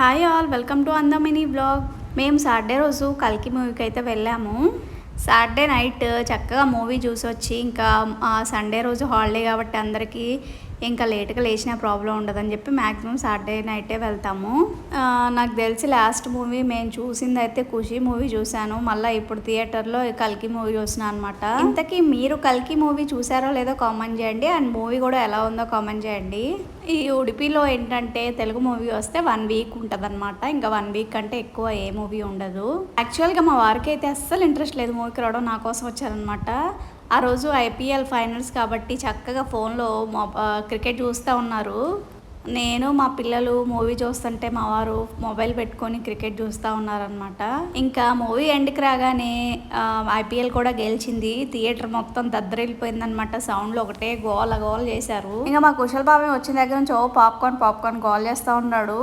Hi all, welcome to Andamini blog. మేము Saturday రోజు కల్కి మూవీకి అయితే వెళ్ళాము. సాటర్డే నైట్ చక్కగా మూవీ చూసి వచ్చి ఇంకా సండే రోజు హాలిడే కాబట్టి అందరికీ ఇంకా లేట్గా లేచిన ప్రాబ్లం ఉండదని చెప్పి మ్యాక్సిమం సాటర్డే నైటే వెళ్తాము. నాకు తెలిసి లాస్ట్ మూవీ మేము చూసింది అయితే ఖుషి మూవీ చూశాను. మళ్ళీ ఇప్పుడు థియేటర్లో కల్కి మూవీ చూసినాను అనమాట. ఇంతకీ మీరు కల్కి మూవీ చూసారో లేదో కామెంట్ చేయండి. అండ్ మూవీ కూడా ఎలా ఉందో కామెంట్ చేయండి. ఈ ఉడిపిలో ఏంటంటే తెలుగు మూవీ వస్తే 1 వీక్ ఉంటుంది అనమాట. ఇంకా 1 వీక్ కంటే ఎక్కువ ఏ మూవీ ఉండదు. యాక్చువల్గా మా వారికి అయితే అస్సలు ఇంట్రెస్ట్ లేదు మూవీకి రావడం, నా కోసం వచ్చారనమాట. ఆ రోజు ఐపీఎల్ ఫైనల్స్ కాబట్టి చక్కగా ఫోన్లో క్రికెట్ చూస్తూ ఉన్నారు. నేను మా పిల్లలు మూవీ చూస్తుంటే మా వారు మొబైల్ పెట్టుకొని క్రికెట్ చూస్తూ ఉన్నారనమాట. ఇంకా మూవీ ఎండ్కి రాగానే ఐపీఎల్ కూడా గెలిచింది. థియేటర్ మొత్తం దద్దరిల్లిపోయిందనమాట. సౌండ్లో ఒకటే గోల గోల చేశారు. ఇంకా మా కుశల్ బాబాయ్ వచ్చిన దగ్గర నుంచి పాప్కార్న్ గోల్ చేస్తూ ఉన్నాడు.